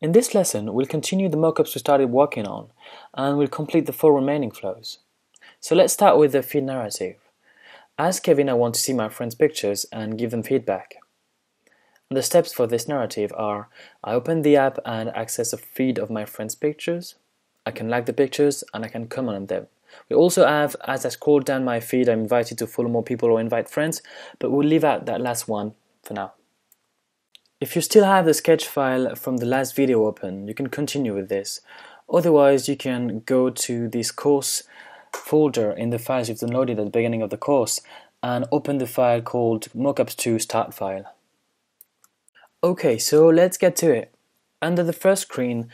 In this lesson, we'll continue the mockups we started working on, and we'll complete the 4 remaining flows. So let's start with the feed narrative. As Kevin, I want to see my friends' pictures and give them feedback. And the steps for this narrative are: I open the app and access a feed of my friends' pictures. I can like the pictures and I can comment on them. We also have, as I scroll down my feed, I'm invited to follow more people or invite friends, but we'll leave out that last one for now. If you still have the sketch file from the last video open, you can continue with this. Otherwise, you can go to this course folder in the files you've downloaded at the beginning of the course and open the file called Mockups2 start file. Okay, so let's get to it. Under the first screen,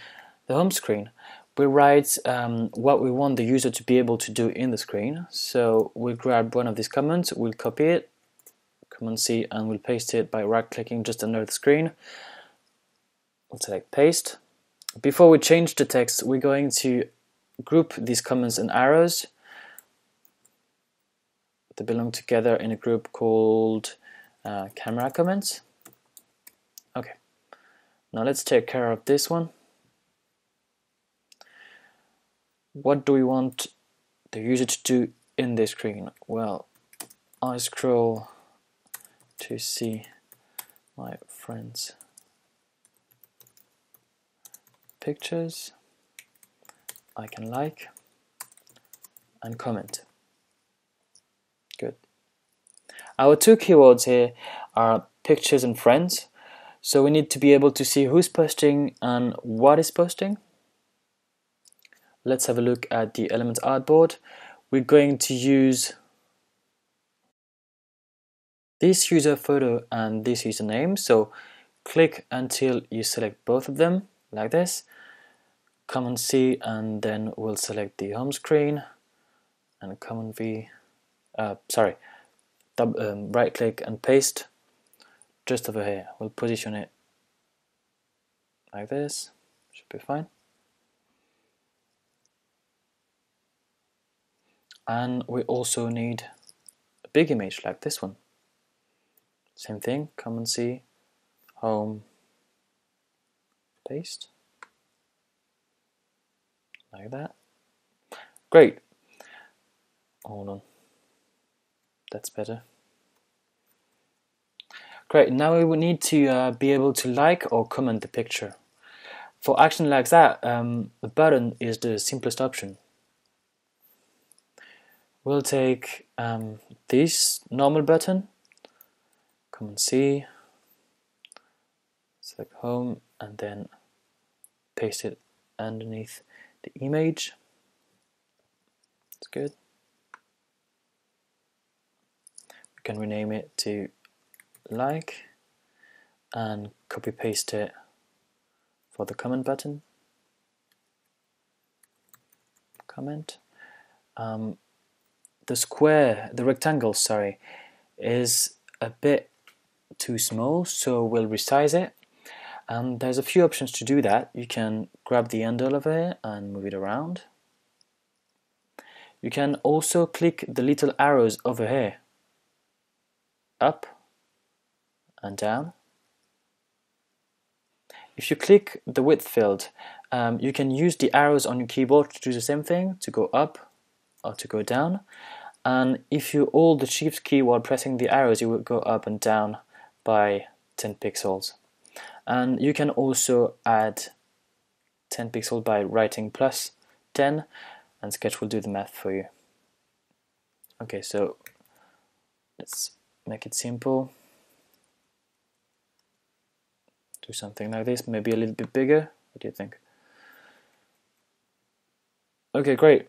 the home screen, we write what we want the user to be able to do in the screen. So we'll grab one of these comments, we'll copy it, Command C, and we'll paste it by right-clicking just under the screen. We'll select paste. Before we change the text, we're going to group these comments in arrows. They belong together in a group called camera comments. Okay, now let's take care of this one. What do we want the user to do in this screen? Well, I scroll to see my friends' pictures. I can like and comment. Good. Our two keywords here are pictures and friends, so we need to be able to see who's posting and what is posting. Let's have a look at the Elements artboard. We're going to use this user photo and this username, so click until you select both of them, like this. Command C, and then we'll select the home screen, and Command V, right click and paste just over here. We'll position it like this, should be fine. And we also need a big image like this one. Same thing, Command C, home, paste, like that. Great. Hold on, that's better. Great, now we will need to be able to like or comment the picture. For action like that, the button is the simplest option. We'll take this normal button, Command C, select home, and then paste it underneath the image. That's good. We can rename it to like and copy paste it for the comment button. Comment. The rectangle, is a bit too small, so we'll resize it. There's a few options to do that. You can grab the handle of it and move it around. You can also click the little arrows over here, up and down. If you click the width field, you can use the arrows on your keyboard to do the same thing, to go up or to go down. And if you hold the Shift key while pressing the arrows, you will go up and down by 10 pixels. And you can also add 10 pixels by writing plus 10, and Sketch will do the math for you. Okay, so let's make it simple. Do something like this, maybe a little bit bigger. What do you think? Okay, great.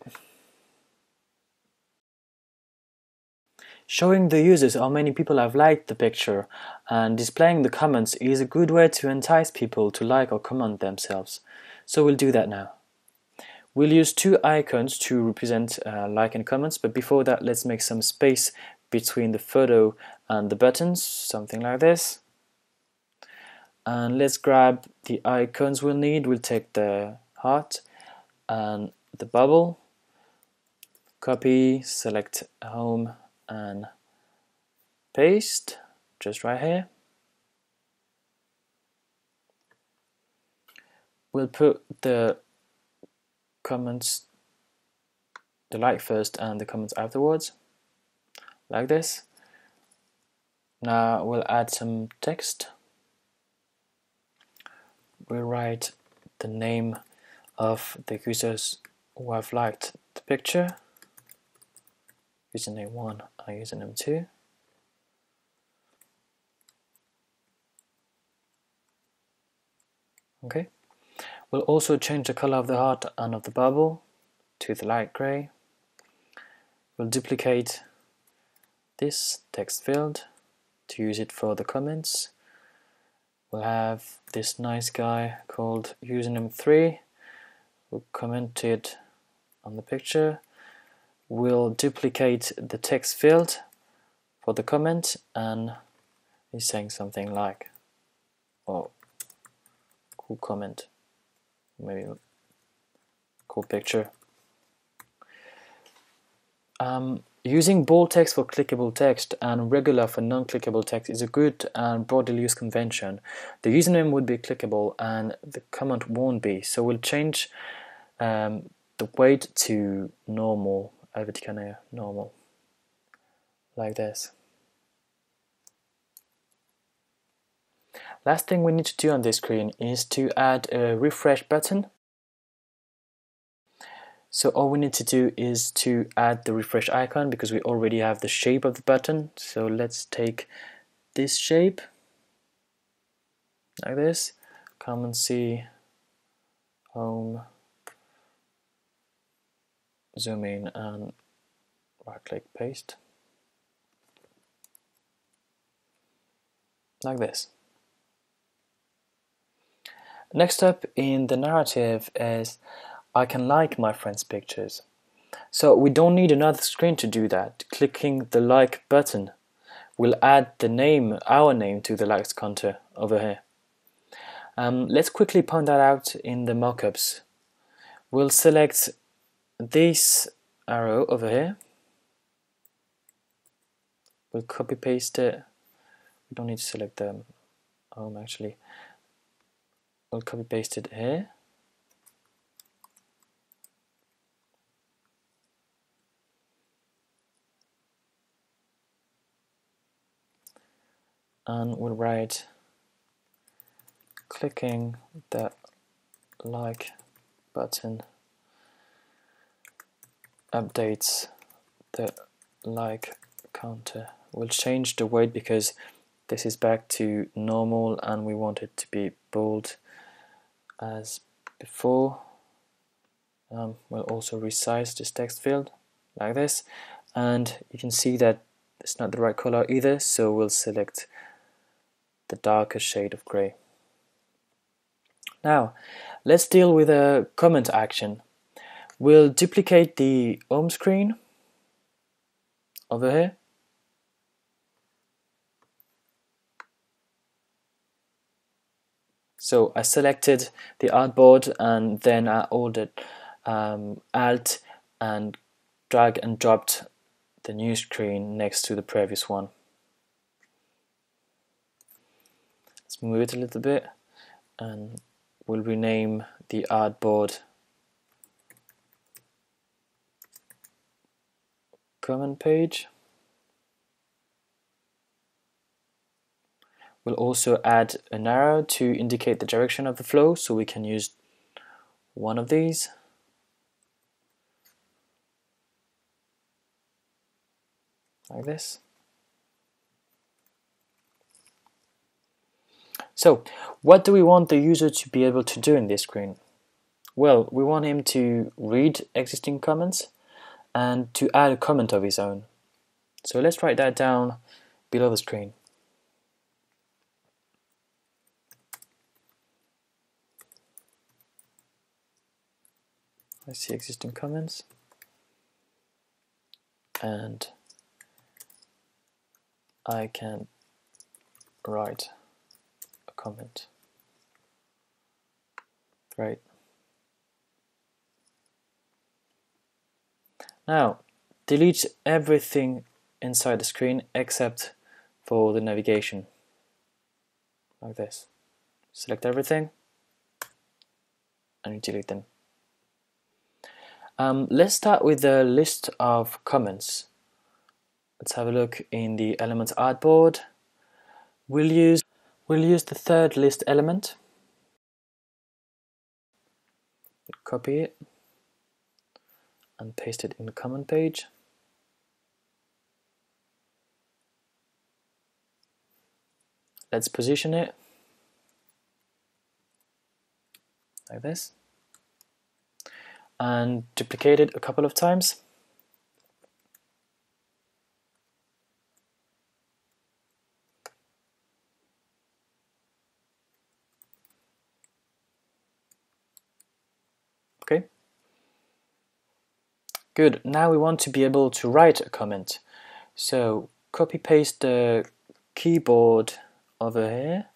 Showing the users how many people have liked the picture and displaying the comments is a good way to entice people to like or comment themselves. So we'll do that now. We'll use two icons to represent like and comments, but before that, let's make some space between the photo and the buttons, something like this. And let's grab the icons we'll need. We'll take the heart and the bubble, copy, select home, and paste just right here. we'll put the comments, the like first and the comments afterwards, like this. Now we'll add some text. We'll write the name of the users who have liked the picture, username 1 and username 2. Okay. We'll also change the color of the heart and of the bubble to the light gray. We'll duplicate this text field to use it for the comments. We'll have this nice guy called username 3 who commented on the picture. We'll duplicate the text field for the comment, and he's saying something like, oh, cool comment, maybe cool picture. Using bold text for clickable text and regular for non-clickable text is a good and broadly used convention. The username would be clickable and the comment won't be, so we'll change the weight to normal, Helvetica normal, like this. Last thing we need to do on this screen is to add a refresh button. So all we need to do is to add the refresh icon because we already have the shape of the button. So let's take this shape, like this, Command C, home, zoom in and right click paste, like this. Next up in the narrative is I can like my friend's pictures. So we don't need another screen to do that. Clicking the like button will add the name, our name, to the likes counter over here. Let's quickly point that out in the mockups. We'll select this arrow over here. We'll copy paste it. We don't need to select the home actually. We'll copy paste it here. And we'll write clicking the like button updates the like counter. We'll change the weight because this is back to normal and we want it to be bold as before. We'll also resize this text field like this, and you can see that it's not the right color either, so we'll select the darker shade of gray. Now let's deal with a comment action. We'll duplicate the home screen over here. So I selected the artboard and then I ordered Alt and drag and dropped the new screen next to the previous one. Let's move it a little bit and we'll rename the artboard comment page. We'll also add an arrow to indicate the direction of the flow, so we can use one of these. Like this. So, what do we want the user to be able to do in this screen? Well, we want him to read existing comments and to add a comment of his own. So let's write that down below the screen. I see existing comments and I can write a comment. Great. Now, delete everything inside the screen except for the navigation, like this. Select everything. and you delete them. Let's start with the list of comments. Let's have a look in the elements artboard. We'll use the third list element. Copy it and paste it in the comment page. Let's position it like this and duplicate it a couple of times. Okay. Good. Now we want to be able to write a comment. So copy paste the keyboard over here.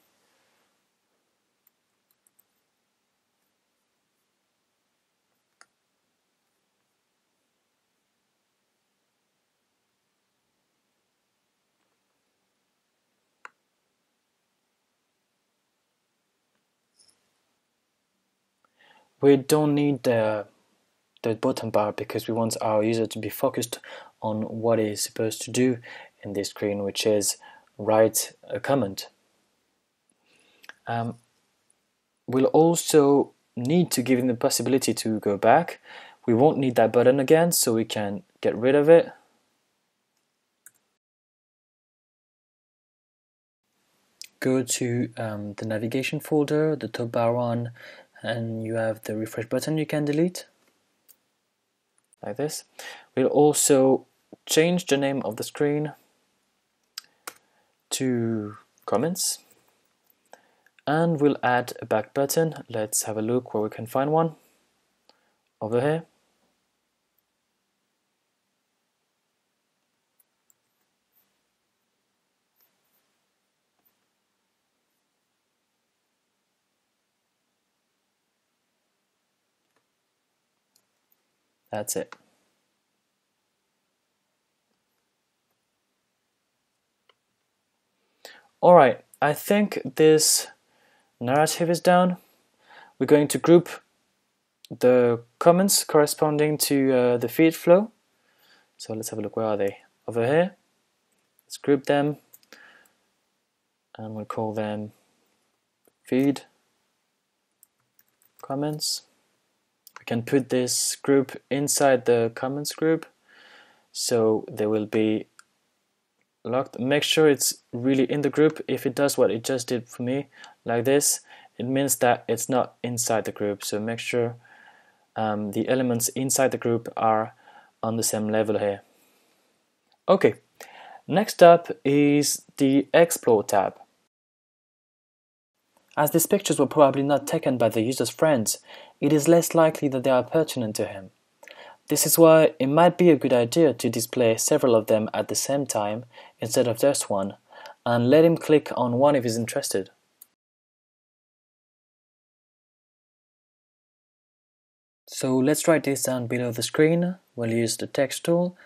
We don't need the bottom bar because we want our user to be focused on what he's supposed to do in this screen, which is write a comment. We'll also need to give him the possibility to go back. We won't need that button again, so we can get rid of it. Go to the navigation folder, the top bar one, and you have the refresh button you can delete. Like this. We'll also change the name of the screen to comments, and we'll add a back button. Let's have a look where we can find one. Over here. That's it. Alright, I think this narrative is down. We're going to group the comments corresponding to the feed flow. So let's have a look, where are they? Over here. Let's group them and we'll call them feed comments. We can put this group inside the comments group so they will be locked. Make sure it's really in the group. If it does what it just did for me, like this, it means that it's not inside the group. So make sure the elements inside the group are on the same level here. Okay, next up is the Explore tab. As these pictures were probably not taken by the user's friends, it is less likely that they are pertinent to him. This is why it might be a good idea to display several of them at the same time instead of just one, and let him click on one if he's interested. So let's write this down below the screen. We'll use the text tool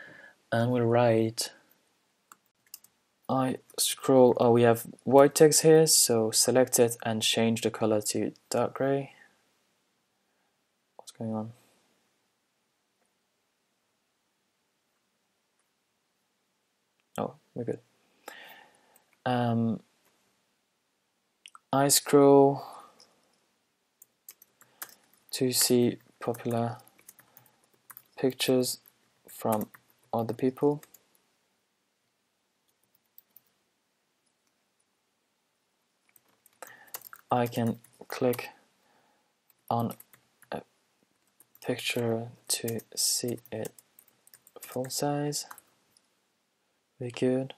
and we'll write we have white text here, so select it and change the color to dark gray. What's going on? Oh, we're good. I scroll to see popular pictures from other people. I can click on a picture to see it full size. Very good.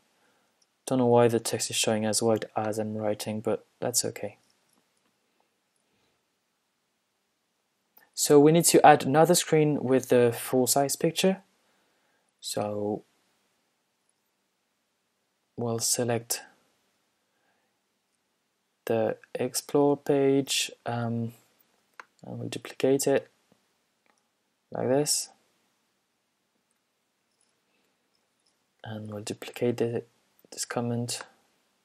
Don't know why the text is showing as white as I'm writing, but that's okay. So we need to add another screen with the full size picture. So we'll select the Explore page and we'll duplicate it like this, and we'll duplicate this comment,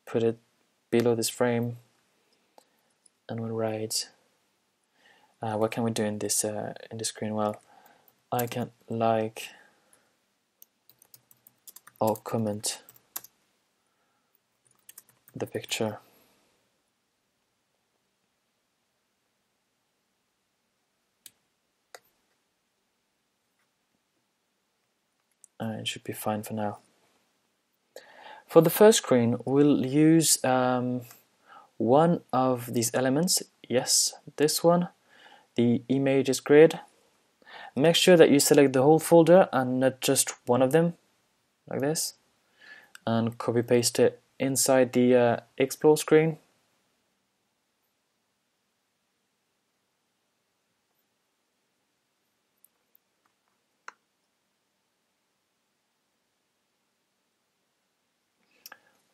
put it below this frame, and we'll write What can we do in this screen? Well, I can like or comment the picture. It should be fine for now. For the first screen, we'll use one of these elements. Yes, this one, the images grid. Make sure that you select the whole folder and not just one of them, like this, and copy paste it inside the explore screen.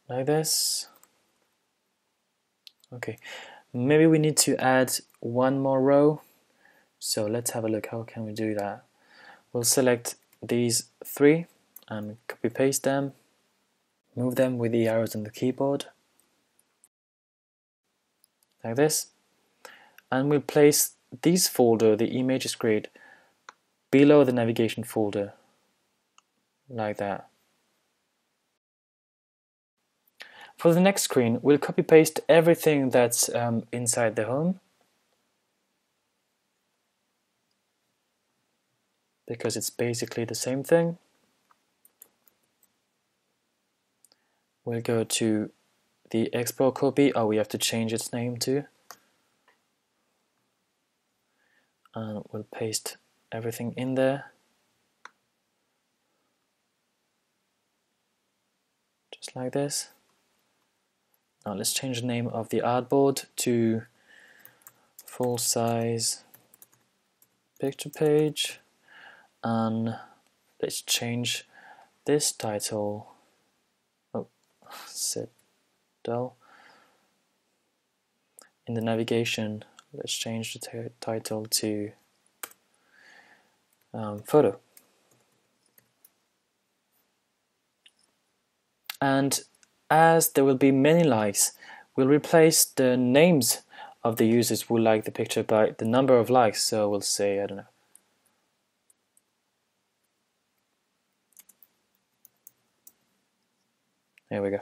Like this. Okay, maybe we need to add one more row. So let's have a look. How can we do that? We'll select these three and copy paste them. Move them with the arrows on the keyboard. Like this. And we'll place this folder, the images grid, below the navigation folder. Like that. For the next screen, we'll copy paste everything that's inside the home, because it's basically the same thing. We'll go to the explore copy. Oh, we have to change its name too. And we'll paste everything in there. Just like this. Now let's change the name of the artboard to full size picture page, and let's change this title. Oh, set dull. In the navigation, let's change the title to photo. And as there will be many likes, we'll replace the names of the users who like the picture by the number of likes. So we'll say, I don't know, there we go.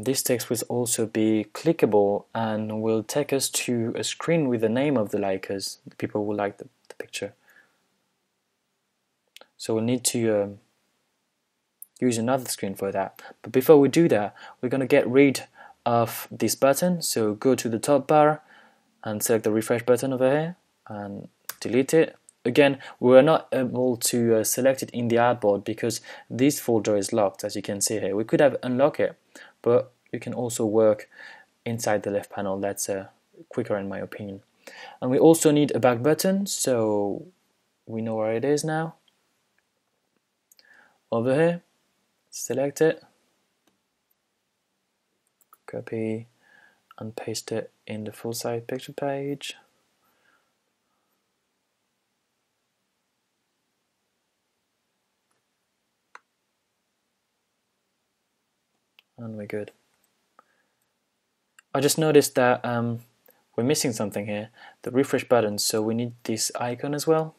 This text will also be clickable and will take us to a screen with the name of the likers, the people who like the picture. So we'll need to use another screen for that. But before we do that, we're going to get rid of this button. So go to the top bar and select the refresh button over here and delete it. Again, we're not able to select it in the artboard because this folder is locked, as you can see here. We could have unlocked it, but you can also work inside the left panel. That's quicker in my opinion. And we also need a back button, so we know where it is now. Over here, select it, copy and paste it in the full size picture page. And we're good. I just noticed that we're missing something here, the refresh button, so we need this icon as well.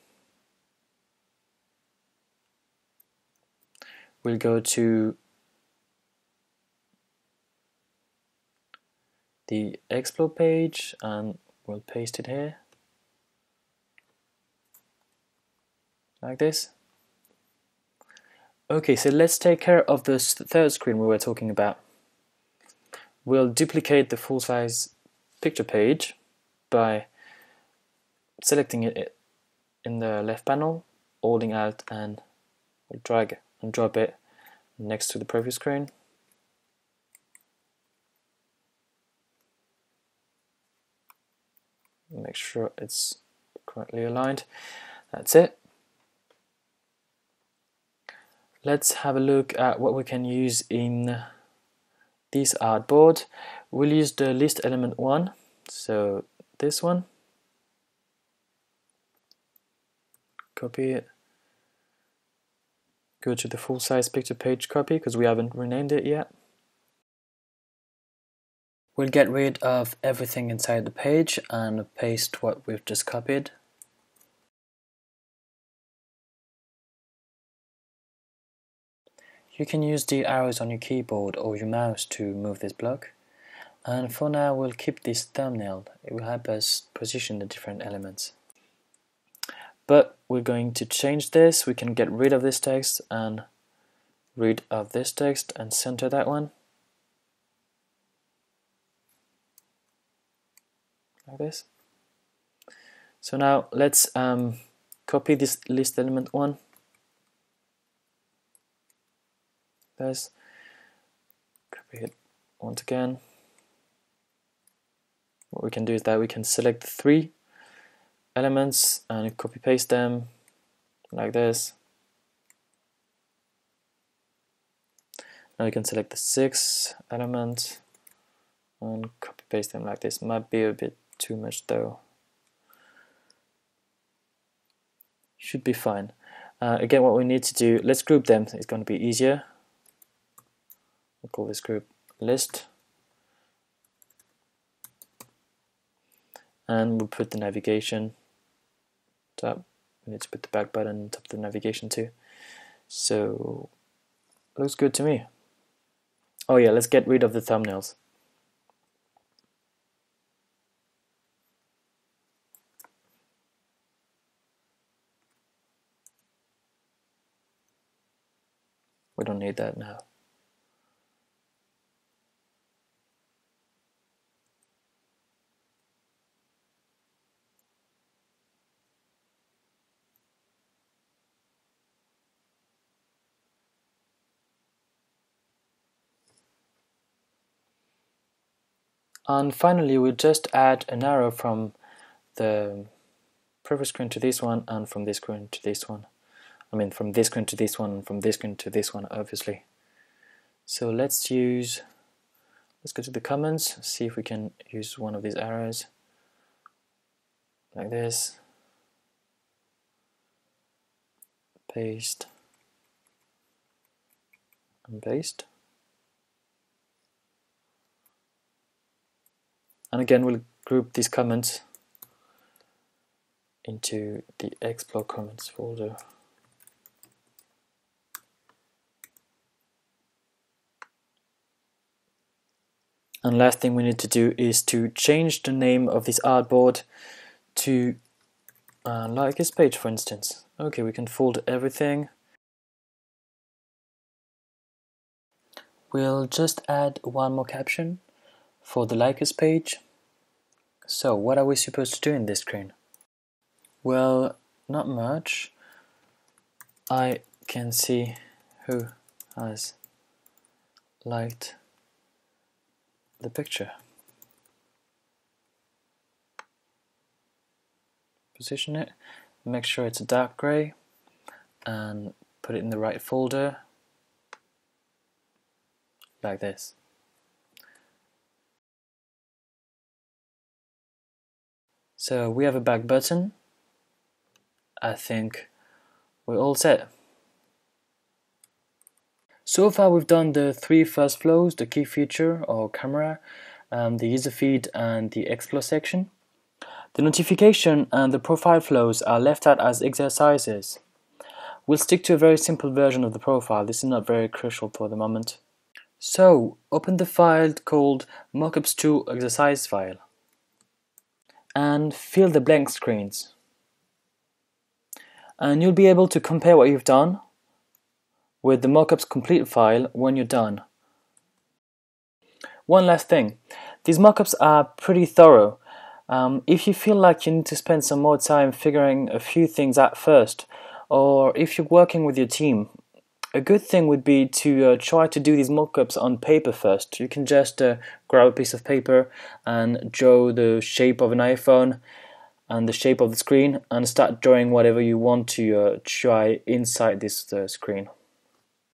We'll go to the explore page and we'll paste it here, like this. Okay, so let's take care of this third screen we were talking about. We'll duplicate the full-size picture page by selecting it in the left panel, holding Alt, and we'll drag and drop it next to the previous screen. Make sure it's correctly aligned. That's it. Let's have a look at what we can use in this artboard. We'll use the list element 1, so this one. Copy it. Go to the full size picture page copy because we haven't renamed it yet. We'll get rid of everything inside the page and paste what we've just copied. You can use the arrows on your keyboard or your mouse to move this block. And for now we'll keep this thumbnail. It will help us position the different elements. But we're going to change this. We can get rid of this text and rid of this text and center that one. Like this. So now let's copy this list element one. This. Copy it once again. What we can do is that we can select the 3 elements and copy paste them like this. Now we can select the 6 element and copy paste them like this. Might be a bit too much though. Should be fine. Again, what we need to do, let's group them. It's going to be easier. We'll call this group list. And we'll put the navigation tab. We need to put the back button on top of the navigation too. So, looks good to me. Oh yeah, let's get rid of the thumbnails. We don't need that now. And finally, we'll just add an arrow from the previous screen to this one and from this screen to this one. I mean, from this screen to this one and from this screen to this one, obviously. So let's go to the comments, see if we can use one of these arrows like this. Paste and paste. And again, we'll group these comments into the Explore Comments folder. And last thing we need to do is to change the name of this artboard to like this page, for instance. Okay, we can fold everything. We'll just add one more caption for the like us page. So what are we supposed to do in this screen? Well, not much. I can see who has liked the picture. Position it, make sure it's a dark gray, and put it in the right folder, like this. So we have a back button. I think we're all set. So far we've done the 3 first flows, the key feature or camera, the user feed and the explore section. The notification and the profile flows are left out as exercises. We'll stick to a very simple version of the profile. This is not very crucial for the moment. So open the file called Mockups2 exercise file and fill the blank screens. And you'll be able to compare what you've done with the Mockups complete file when you're done. One last thing, these mockups are pretty thorough. If you feel like you need to spend some more time figuring a few things out first, or if you're working with your team, a good thing would be to try to do these mockups on paper first. You can just grab a piece of paper and draw the shape of an iPhone and the shape of the screen and start drawing whatever you want to try inside this screen.